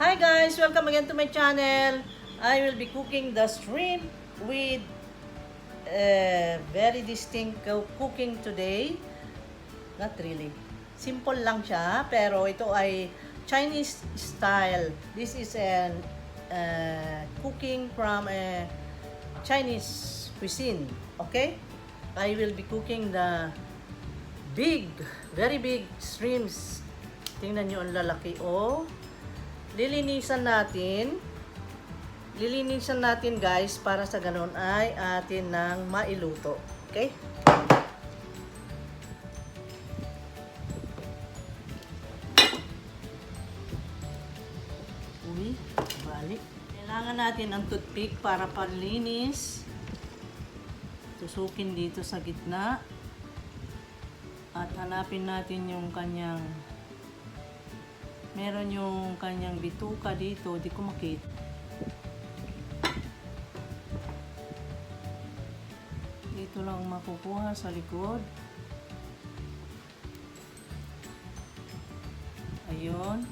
Hi guys! Welcome again to my channel. I will be cooking the shrimp with very distinct cooking today. Not really. Simple lang siya, pero ito ay Chinese style. This is an cooking from a Chinese cuisine. Okay? I will be cooking the big, very big shrimps. Tingnan nyo ang lalaki. Oh. Lilinisan natin guys para sa ganun ay atin nang mailuto. Okay? Uy, balik. Kailangan natin ang toothpick para panlinis. Tusukin dito sa gitna. At hanapin natin yung kanyang meron yung kanyang bituka dito, di ko makita. Dito lang makukuha sa likod. Ayun.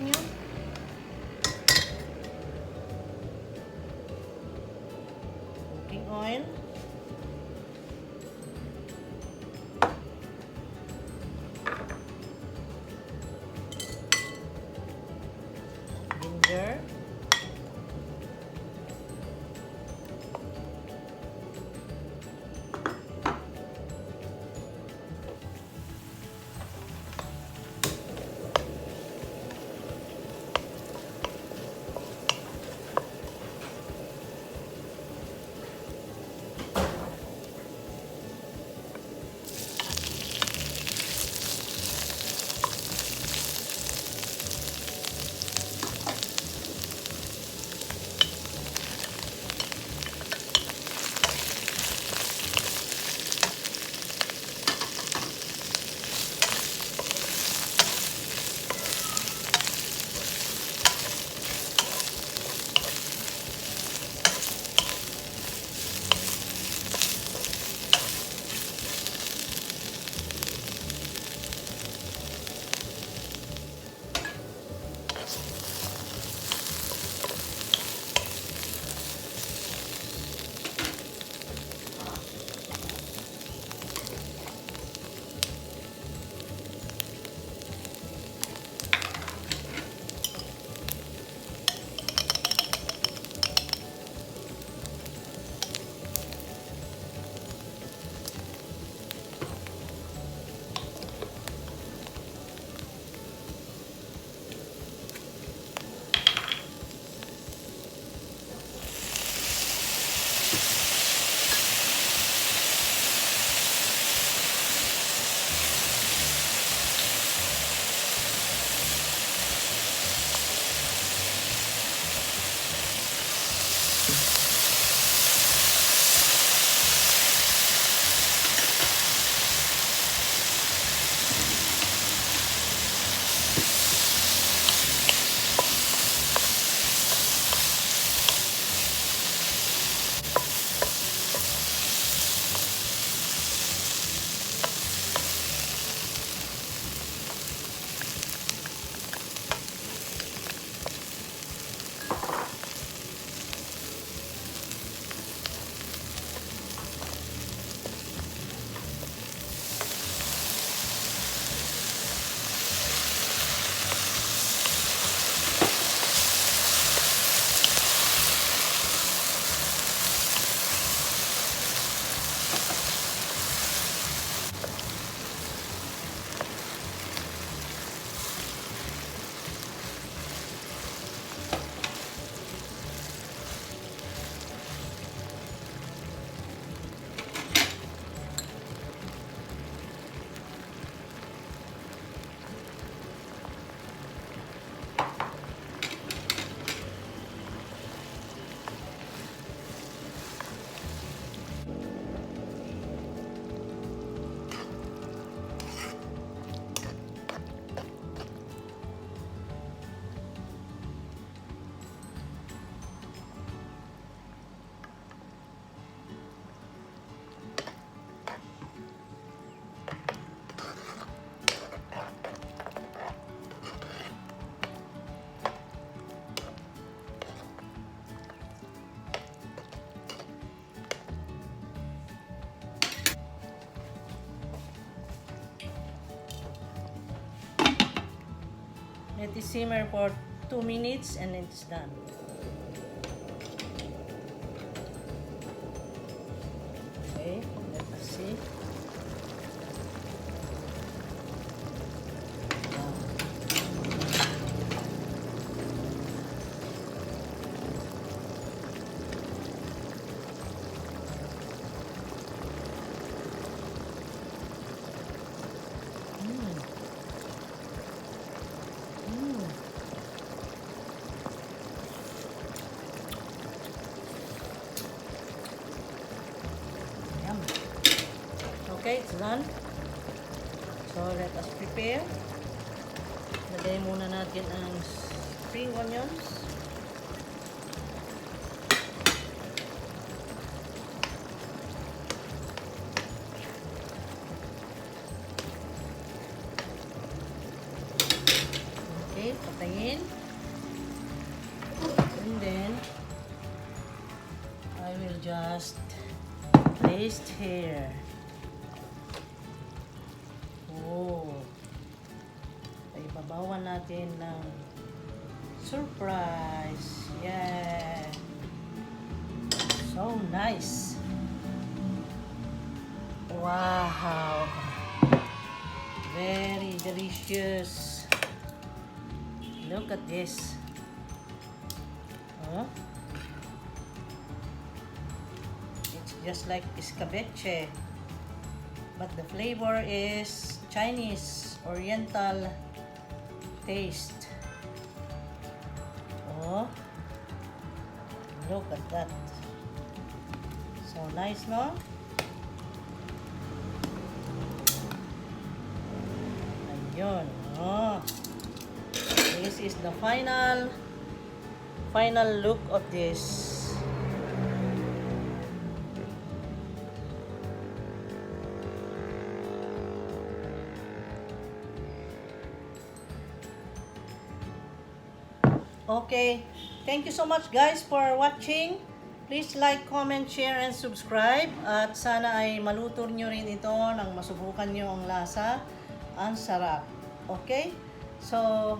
continue. Cooking oil. Ginger. Let it simmer for 2 minutes and it's done. Okay, let us see. Okay, it's done. So, let us prepare. Lagay muna natin ang spring onions. Okay, patayin in. And then, I will just place it here. Oh. Ibabawan natin ng surprise. Yeah. So nice. Wow. Very delicious. Look at this. Huh? It's just like escabeche, but the flavor is Chinese, Oriental taste. Oh, look at that. So nice, no? Ayun. Oh. This is the final look of this. Okay, thank you so much guys for watching. Please like, comment, share, and subscribe. At sana ay maluto nyo rin ito nang masubukan nyo ang lasa. Ang sarap. Okay? So,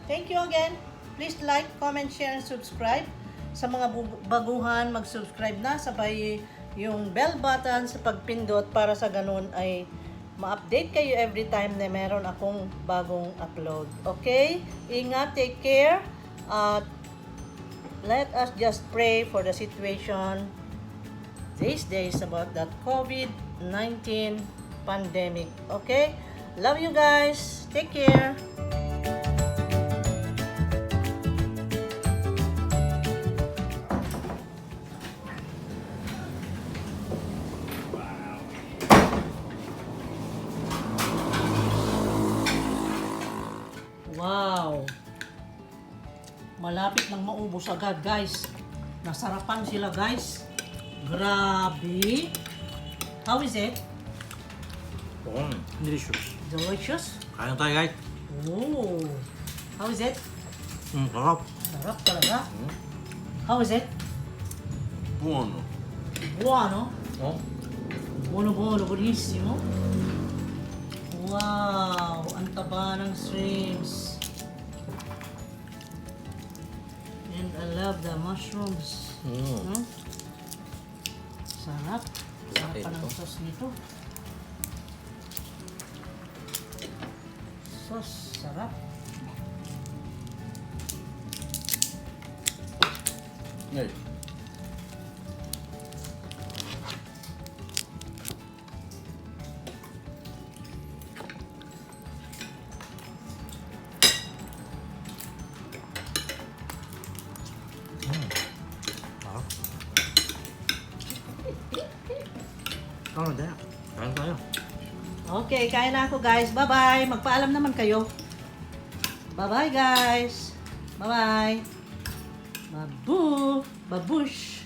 thank you again. Please like, comment, share, and subscribe. Sa mga baguhan, mag-subscribe na. Sabay yung bell button sa pagpindot para sa ganun ay ma-update kayo every time na meron akong bagong upload. Okay? Ingat, take care. At let us just pray for the situation these days about that COVID-19 pandemic. Okay? Love you guys. Take care. Wow. Malapit nang maubos agad, guys. Nasarapan sila, guys. Grabe. How is it? Delicious. Delicious? Kaya tayo, guys. Oh. How is it? Sarap. Sarap talaga. How is it? Buono. Buono? Oh? Buono, buono. Buonissimo. Wow. Ang taba ng shrimps. And I love the mushrooms. Hmm? Sarap. Sarap pa ng sauce nito. Sauce, sarap. Hey. Ano tayo? Kain tayo. Okay, kain na ako guys. Bye-bye. Magpaalam naman kayo. Bye-bye guys. Bye-bye. Babu. Babush.